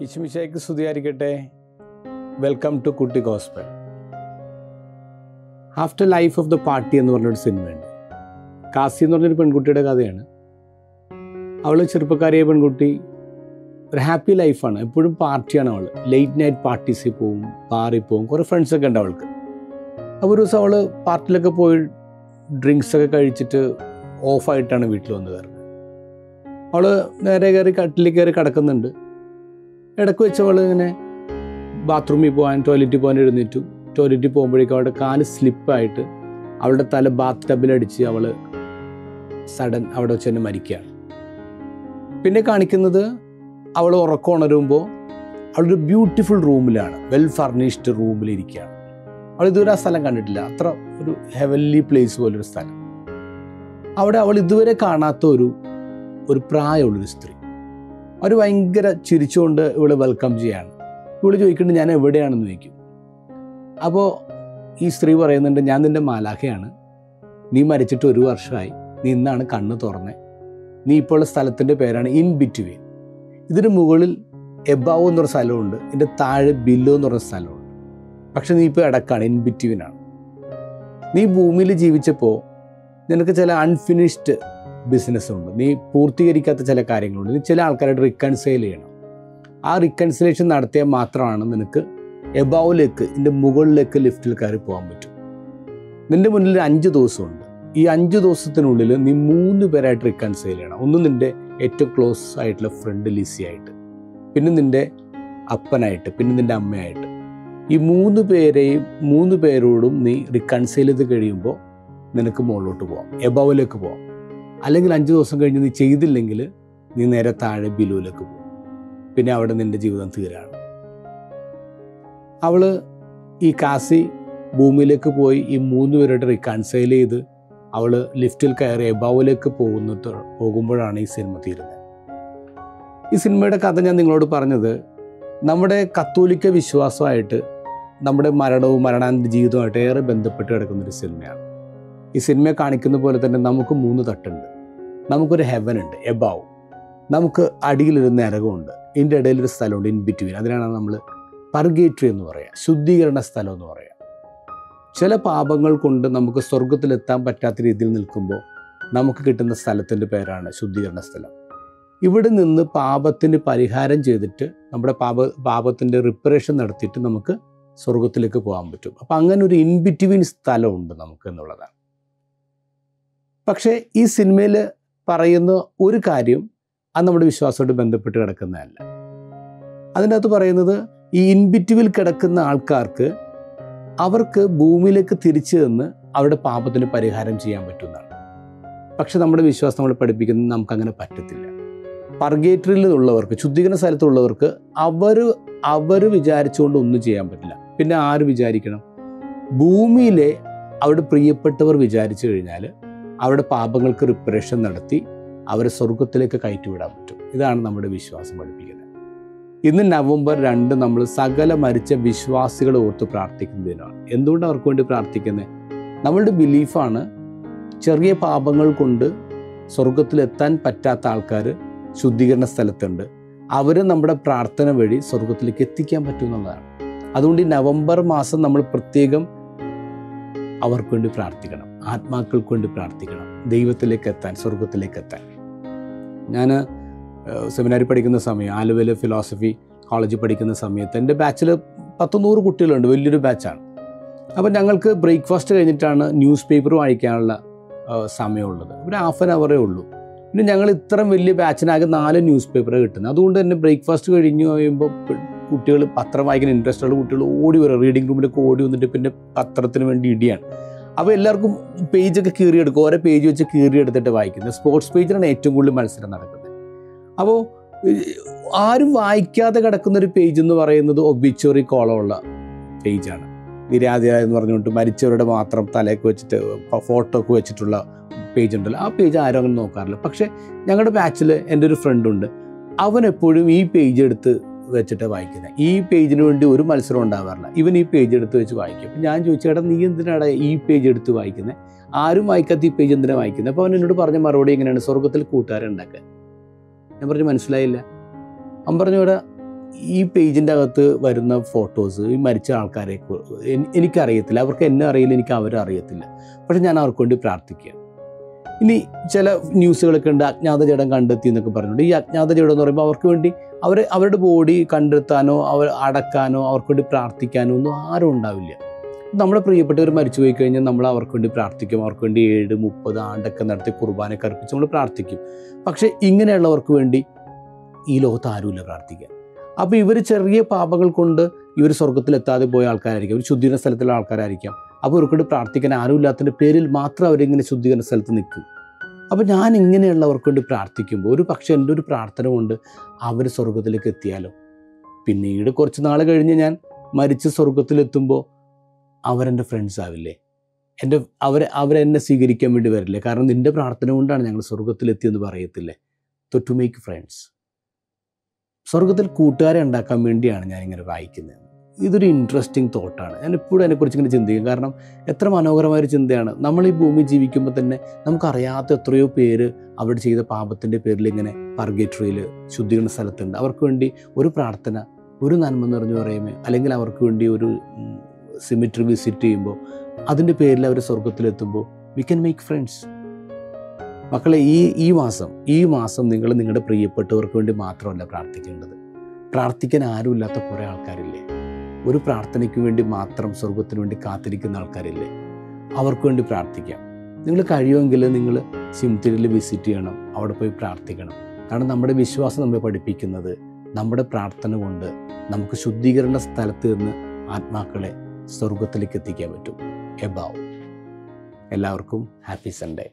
ഈശോമിശിഹായ്ക്ക് സ്തുതിയായിരിക്കട്ടെ. Welcome to കുട്ടി gospel. After life of the party എന്ന് പറഞ്ഞൊരു സിനിമയുണ്ട്. കാസി എന്ന് പറഞ്ഞൊരു പെൺകുട്ടിയുടെ കഥയാണ്. അവൾ ചെറുപ്പക്കാരിയായ പെൺകുട്ടി, ഒരു ഹാപ്പി ലൈഫാണ്, എപ്പോഴും പാർട്ടിയാണ് അവൾ. ലേറ്റ് നൈറ്റ് പാർട്ടീസിൽ പോവും, ബാറിൽ പോവും, കുറേ ഫ്രണ്ട്സൊക്കെ ഉണ്ട് അവൾക്ക്. അപ്പോൾ ഒരു ദിവസം അവൾ പാർട്ടിയിലൊക്കെ പോയി ഡ്രിങ്ക്സൊക്കെ കഴിച്ചിട്ട് ഓഫായിട്ടാണ് വീട്ടിൽ വന്ന് കയറുന്നത്. അവൾ നേരെ കയറി കട്ടിലിൽ കയറി കിടക്കുന്നുണ്ട്. ഇടയ്ക്ക് വെച്ച് അവൾ ഇങ്ങനെ ബാത്റൂമിൽ പോകാൻ, ടോയ്ലറ്റിൽ പോകാൻ എഴുന്നേറ്റു. ടോയ്ലറ്റിൽ പോകുമ്പോഴേക്കും അവളുടെ കാല് സ്ലിപ്പായിട്ട് അവളുടെ തല ബാത്ത് ടബിലടിച്ച് അവൾ സഡൻ അവിടെ വെച്ച് തന്നെ മരിക്കുകയാണ്. പിന്നെ കാണിക്കുന്നത് അവൾ ഉറക്കം ഉണരുമ്പോൾ അവളൊരു ബ്യൂട്ടിഫുൾ റൂമിലാണ്, വെൽ ഫർണിഷ്ഡ് റൂമിലിരിക്കുകയാണ്. അവൾ ഇതുവരെ ആ സ്ഥലം കണ്ടിട്ടില്ല. അത്ര ഒരു ഹെവൻലി പ്ലേസ് പോലൊരു സ്ഥലം. അവിടെ അവൾ ഇതുവരെ കാണാത്ത ഒരു പ്രായമുള്ളൊരു സ്ത്രീ. അവർ ഭയങ്കര ചിരിച്ചുകൊണ്ട് ഇവളെ വെൽക്കം ചെയ്യാണ്. ഇവള് ചോദിക്കുന്നുണ്ട്, ഞാൻ എവിടെയാണെന്ന് ചോദിക്കും. അപ്പോൾ ഈ സ്ത്രീ പറയുന്നുണ്ട്, ഞാൻ നിൻ്റെ മാലാഖയാണ്, നീ മരിച്ചിട്ട് 1 വർഷമായി, നീ ഇന്നാണ് കണ്ണ് തുറന്നേ, നീ ഇപ്പോൾ ഉള്ള സ്ഥലത്തിൻ്റെ പേരാണ് ഇൻ ബിറ്റ്വീൻ. ഇതിന് മുകളിൽ എബാവ് എന്നൊരു സ്ഥലമുണ്ട്, ഇതിൻ്റെ താഴെ ബില്ലോ എന്ന് പറഞ്ഞ സ്ഥലമുണ്ട്. പക്ഷെ നീ ഇപ്പോൾ ഇടക്കാണ്, ഇൻ ബിറ്റ്വീനാണ്. നീ ഭൂമിയിൽ ജീവിച്ചപ്പോൾ നിനക്ക് ചില അൺഫിനിഷ്ഡ് ബിസിനസ് ഉണ്ട്, നീ പൂർത്തീകരിക്കാത്ത ചില കാര്യങ്ങളുണ്ട്, നീ ചില ആൾക്കാരായിട്ട് റിക്കൺസൈൽ ചെയ്യണം. ആ റിക്കൺസിലേഷൻ നടത്തിയാൽ മാത്രമാണ് നിനക്ക് എബാവിലേക്ക്, ഇതിൻ്റെ മുകളിലേക്ക് ലിഫ്റ്റിൽ കയറി പോകാൻ പറ്റും. നിൻ്റെ മുന്നിൽ 5 ദിവസമുണ്ട്. ഈ 5 ദിവസത്തിനുള്ളിൽ നീ 3 പേരായിട്ട് റിക്കൺസൈൽ ചെയ്യണം. ഒന്ന് നിൻ്റെ ഏറ്റവും ക്ലോസ് ആയിട്ടുള്ള ഫ്രണ്ട് ലിസി ആയിട്ട്, പിന്നെ നിൻ്റെ അപ്പനായിട്ട്, പിന്നെ നിൻ്റെ അമ്മയായിട്ട്. ഈ 3 പേരോടും നീ റിക്കൺസൈൽ ചെയ്ത് കഴിയുമ്പോൾ നിനക്ക് മുകളിലോട്ട് പോകാം, എബാവിലേക്ക് പോകാം. അല്ലെങ്കിൽ 5 ദിവസം കഴിഞ്ഞ് നീ ചെയ്തില്ലെങ്കിൽ നീ നേരെ താഴെ ബിലുവിലേക്ക് പോകും. പിന്നെ അവിടെ നിൻ്റെ ജീവിതം തീരാണ്. അവൾ ഈ കാസി ഭൂമിയിലേക്ക് പോയി ഈ 3 പേരോട് റിക്കൺസൈൽ ചെയ്ത് അവൾ ലിഫ്റ്റിൽ കയറി എബാവിലേക്ക് പോകുമ്പോഴാണ് ഈ സിനിമ തീരുന്നത്. ഈ സിനിമയുടെ കഥ ഞാൻ നിങ്ങളോട് പറഞ്ഞത് നമ്മുടെ കത്തോലിക്ക വിശ്വാസമായിട്ട്, നമ്മുടെ മരണവും മരണാനന്തര ജീവിതവുമായിട്ട് ഏറെ ബന്ധപ്പെട്ട് കിടക്കുന്നൊരു സിനിമയാണ്. ഈ സിനിമയെ കാണിക്കുന്ന പോലെ തന്നെ നമുക്ക് 3 തട്ടുണ്ട്. നമുക്കൊരു ഹെവൻ ഉണ്ട്, എബാവ്. നമുക്ക് അടിയിലൊരു നരകമുണ്ട്, ഇതിൻ്റെ ഇടയിലൊരു സ്ഥലമുണ്ട്, ഇൻ ബിറ്റ്വീൻ. അതിനാണ് നമ്മൾ പർഗേറ്ററി എന്ന് പറയുക, ശുദ്ധീകരണ സ്ഥലം എന്ന് പറയുക. ചില പാപങ്ങൾ കൊണ്ട് നമുക്ക് സ്വർഗത്തിലെത്താൻ പറ്റാത്ത രീതിയിൽ നിൽക്കുമ്പോൾ നമുക്ക് കിട്ടുന്ന സ്ഥലത്തിൻ്റെ പേരാണ് ശുദ്ധീകരണ സ്ഥലം. ഇവിടെ നിന്ന് പാപത്തിന് പരിഹാരം ചെയ്തിട്ട് നമ്മുടെ പാപത്തിൻ്റെ റിപ്പറേഷൻ നടത്തിയിട്ട് നമുക്ക് സ്വർഗത്തിലേക്ക് പോകാൻ പറ്റും. അപ്പം അങ്ങനെ ഒരു ഇൻ ബിറ്റ്വീൻ സ്ഥലമുണ്ട് നമുക്ക് എന്നുള്ളതാണ്. പക്ഷേ ഈ സിനിമയിൽ പറയുന്ന ഒരു കാര്യം അത് നമ്മുടെ വിശ്വാസമായിട്ട് ബന്ധപ്പെട്ട് കിടക്കുന്നതല്ല. അതിൻ്റെ അകത്ത് പറയുന്നത് ഈ ഇൻ ബിറ്റ്വീൻ കിടക്കുന്ന ആൾക്കാർക്ക് അവർക്ക് ഭൂമിയിലേക്ക് തിരിച്ചു നിന്ന് അവരുടെ പാപത്തിന് പരിഹാരം ചെയ്യാൻ പറ്റുന്നതാണ്. പക്ഷെ നമ്മുടെ വിശ്വാസം നമ്മളെ പഠിപ്പിക്കുന്നത് നമുക്കങ്ങനെ പറ്റത്തില്ല. പർഗേറ്ററിയിൽ ഉള്ളവർക്ക്, ശുദ്ധീകരണ സ്ഥലത്തുള്ളവർക്ക് അവർ വിചാരിച്ചുകൊണ്ട് ഒന്നും ചെയ്യാൻ പറ്റില്ല. പിന്നെ ആര് വിചാരിക്കണം? ഭൂമിയിലെ അവരുടെ പ്രിയപ്പെട്ടവർ വിചാരിച്ചു കഴിഞ്ഞാൽ അവരുടെ പാപങ്ങൾക്ക് റിപ്പറേഷൻ നടത്തി അവരെ സ്വർഗത്തിലേക്ക് കയറ്റിവിടാൻ പറ്റും. ഇതാണ് നമ്മുടെ വിശ്വാസം പഠിപ്പിക്കുന്നത്. ഇന്ന് നവംബർ 2 നമ്മൾ സകല മരിച്ച വിശ്വാസികളെ ഓർത്ത് പ്രാർത്ഥിക്കുന്നതിനാണ്. എന്തുകൊണ്ട് അവർക്ക് വേണ്ടി പ്രാർത്ഥിക്കുന്നത്? നമ്മളുടെ ബിലീഫാണ് ചെറിയ പാപങ്ങൾ കൊണ്ട് സ്വർഗത്തിലെത്താൻ പറ്റാത്ത ആൾക്കാർ ശുദ്ധീകരണ സ്ഥലത്തുണ്ട്. അവരെ നമ്മുടെ പ്രാർത്ഥന വഴി സ്വർഗത്തിലേക്ക് എത്തിക്കാൻ പറ്റുമെന്നുള്ളതാണ്. അതുകൊണ്ട് ഈ നവംബർ മാസം നമ്മൾ പ്രത്യേകം അവർക്ക് വേണ്ടി പ്രാർത്ഥിക്കണം, ആത്മാക്കൾക്ക് വേണ്ടി പ്രാർത്ഥിക്കണം, ദൈവത്തിലേക്ക് എത്താൻ, സ്വർഗത്തിലേക്ക് എത്താൻ. ഞാൻ സെമിനാരി പഠിക്കുന്ന സമയം, ആലുവയിലെ ഫിലോസഫി കോളേജിൽ പഠിക്കുന്ന സമയത്ത് എൻ്റെ ബാച്ചിൽ 100 കുട്ടികളുണ്ട്, വലിയൊരു ബാച്ചാണ്. അപ്പം ഞങ്ങൾക്ക് ബ്രേക്ക്ഫാസ്റ്റ് കഴിഞ്ഞിട്ടാണ് ന്യൂസ് പേപ്പർ വായിക്കാനുള്ള സമയമുള്ളത്. ഒരു ½ an hour ഉള്ളൂ. പിന്നെ ഞങ്ങൾ ഇത്രയും വലിയ ബാച്ചിനാകെ 4 ന്യൂസ് പേപ്പർ കിട്ടുന്നത്. അതുകൊണ്ട് തന്നെ ബ്രേക്ക്ഫാസ്റ്റ് കഴിഞ്ഞ് കഴിയുമ്പോൾ കുട്ടികൾ പത്രം വായിക്കുന്ന ഇൻട്രസ്റ്റ് ഉള്ള കുട്ടികൾ ഓടി വരും, റീഡിംഗ് റൂമിലൊക്കെ ഓടി വന്നിട്ട് പിന്നെ പത്രത്തിന് വേണ്ടി ഇടിയാണ്. അപ്പോൾ എല്ലാവർക്കും പേജൊക്കെ കീറിയെടുക്കും, ഓരോ പേജ് വെച്ച് കീറിയെടുത്തിട്ട് വായിക്കുന്നത്. സ്പോർട്സ് പേജിലാണ് ഏറ്റവും കൂടുതൽ മത്സരം നടക്കുന്നത്. അപ്പോൾ ആരും വായിക്കാതെ കിടക്കുന്നൊരു പേജ് എന്ന് പറയുന്നത് ഒബിച്വറി കോളമുള്ള പേജാണ്. നിര്യാതരായ എന്ന് പറഞ്ഞുകൊണ്ട് മരിച്ചവരുടെ മാത്രം തലയൊക്കെ വെച്ചിട്ട് ഫോട്ടോ ഒക്കെ വെച്ചിട്ടുള്ള പേജ് ഉണ്ടല്ലോ, ആ പേജ് ആരും അങ്ങനെ നോക്കാറില്ല. പക്ഷേ ഞങ്ങളുടെ ബാച്ചിൽ എൻ്റെ ഒരു ഫ്രണ്ടുണ്ട്, അവൻ എപ്പോഴും ഈ പേജ് എടുത്ത് വെച്ചിട്ട് വായിക്കുന്നത്. ഈ പേജിന് വേണ്ടി ഒരു മത്സരം ഉണ്ടാവാറില്ല, ഇവൻ ഈ പേജ് എടുത്ത് വെച്ച് വായിക്കും. അപ്പം ഞാൻ ചോദിച്ചേട്ടാ, നീ എന്തിനാണ് ഈ പേജ് എടുത്ത് വായിക്കുന്നത്? ആരും വായിക്കാത്ത ഈ പേജ് എന്തിനാണ് വായിക്കുന്നത്? അപ്പോൾ അവൻ എന്നോട് പറഞ്ഞ മറുപടി എങ്ങനെയാണ്? സ്വർഗത്തിൽ കൂട്ടുകാരുണ്ടാക്കുക. ഞാൻ പറഞ്ഞു മനസ്സിലായില്ല. അവൻ പറഞ്ഞു, ഇവിടെ ഈ പേജിൻ്റെ അകത്ത് വരുന്ന ഫോട്ടോസ്, ഈ മരിച്ച ആൾക്കാരെ എനിക്കറിയത്തില്ല, അവർക്ക് എന്നെ അറിയില്ല, എനിക്ക് അവരെ അറിയത്തില്ല. പക്ഷെ ഞാൻ അവർക്ക് വേണ്ടി പ്രാർത്ഥിക്കുക. ഇനി ചില ന്യൂസുകളൊക്കെ ഉണ്ട്, അജ്ഞാത ജഡം കണ്ടെത്തി എന്നൊക്കെ പറഞ്ഞിട്ടുണ്ട്. ഈ അജ്ഞാത ജഡം എന്ന് പറയുമ്പോൾ അവർക്ക് വേണ്ടി അവരുടെ ബോഡി കണ്ടെത്താനോ അടക്കാനോ അവർക്ക് വേണ്ടി പ്രാർത്ഥിക്കാനോ ഒന്നും ആരും ഉണ്ടാവില്ല. നമ്മുടെ പ്രിയപ്പെട്ടവർ മരിച്ചു പോയി കഴിഞ്ഞാൽ നമ്മൾ അവർക്ക് വേണ്ടി പ്രാർത്ഥിക്കും. അവർക്ക് വേണ്ടി 7, 30 ആണ്ടൊക്കെ നടത്തി കുർബാനയൊക്കെ അർപ്പിച്ച് നമ്മൾ പ്രാർത്ഥിക്കും. പക്ഷേ ഇങ്ങനെയുള്ളവർക്ക് വേണ്ടി ഈ ലോകത്ത് ആരുമില്ല പ്രാർത്ഥിക്കാൻ. അപ്പോൾ ഇവർ ചെറിയ പാപങ്ങൾ കൊണ്ട് ഇവർ സ്വർഗത്തിലെത്താതെ പോയ ആൾക്കാരായിരിക്കും, ഒരു ശുദ്ധീകരണ സ്ഥലത്തുള്ള ആൾക്കാരായിരിക്കാം. അപ്പോൾ ഇവർക്ക് വേണ്ടി പ്രാർത്ഥിക്കാൻ ആരുമില്ലാത്തതിൻ്റെ പേരിൽ മാത്രം അവരിങ്ങനെ ശുദ്ധീകരണ സ്ഥലത്ത് നിൽക്കും. അപ്പോൾ ഞാൻ ഇങ്ങനെയുള്ളവർക്ക് വേണ്ടി പ്രാർത്ഥിക്കുമ്പോൾ ഒരു പക്ഷേ എൻ്റെ ഒരു പ്രാർത്ഥന കൊണ്ട് അവർ സ്വർഗത്തിലേക്ക് എത്തിയാലോ. പിന്നീട് കുറച്ച് നാൾ കഴിഞ്ഞ് ഞാൻ മരിച്ച് സ്വർഗത്തിലെത്തുമ്പോൾ അവരെൻ്റെ ഫ്രണ്ട്സ് ആവില്ലേ, അവരെന്നെ സ്വീകരിക്കാൻ വേണ്ടി വരില്ലേ? കാരണം നിൻ്റെ പ്രാർത്ഥന കൊണ്ടാണ് ഞങ്ങൾ സ്വർഗത്തിലെത്തിയെന്ന് പറയത്തില്ലേ? To make friends. സ്വർഗത്തിൽ കൂട്ടുകാരെ ഉണ്ടാക്കാൻ വേണ്ടിയാണ് ഞാനിങ്ങനെ വായിക്കുന്നത്. ഇതൊരു ഇൻട്രസ്റ്റിംഗ് തോട്ടാണ്. ഞാൻ എപ്പോഴും അതിനെക്കുറിച്ച് ഇങ്ങനെ ചിന്തിക്കും. കാരണം എത്ര മനോഹരമായൊരു ചിന്തയാണ്. നമ്മൾ ഈ ഭൂമി ജീവിക്കുമ്പോൾ തന്നെ നമുക്കറിയാത്ത എത്രയോ പേര് അവർ ചെയ്ത പാപത്തിൻ്റെ പേരിൽ ഇങ്ങനെ പർഗേറ്ററിയിൽ ശുദ്ധീകരണ സ്ഥലത്തുണ്ട്. അവർക്ക് വേണ്ടി ഒരു പ്രാർത്ഥന, ഒരു നന്മ നിറഞ്ഞു പറയുമ്പോൾ, അല്ലെങ്കിൽ അവർക്ക് വേണ്ടി ഒരു സിമിട്രി വിസിറ്റ് ചെയ്യുമ്പോൾ, അതിൻ്റെ പേരിൽ അവർ സ്വർഗത്തിലെത്തുമ്പോൾ വി ക്യാൻ മേക്ക് ഫ്രണ്ട്സ്. മക്കളെ, ഈ മാസം നിങ്ങൾ നിങ്ങളുടെ പ്രിയപ്പെട്ടവർക്ക് വേണ്ടി മാത്രമല്ല പ്രാർത്ഥിക്കേണ്ടത്. പ്രാർത്ഥിക്കാൻ ആരുമില്ലാത്ത കുറേ ആൾക്കാരില്ലേ? ഒരു പ്രാർത്ഥനയ്ക്ക് വേണ്ടി മാത്രം സ്വർഗത്തിന് വേണ്ടി കാത്തിരിക്കുന്ന ആൾക്കാരില്ലേ? അവർക്ക് വേണ്ടി പ്രാർത്ഥിക്കാം. നിങ്ങൾ കഴിയുമെങ്കിൽ നിങ്ങൾ സിമിട്രിയിൽ വിസിറ്റ് ചെയ്യണം, അവിടെ പോയി പ്രാർത്ഥിക്കണം. കാരണം നമ്മുടെ വിശ്വാസം നമ്മെ പഠിപ്പിക്കുന്നത് നമ്മുടെ പ്രാർത്ഥന കൊണ്ട് നമുക്ക് ശുദ്ധീകരണ സ്ഥലത്ത് നിന്ന് ആത്മാക്കളെ സ്വർഗത്തിലേക്ക് എത്തിക്കാൻ പറ്റും. എബാവ്. എല്ലാവർക്കും ഹാപ്പി സൺഡേ.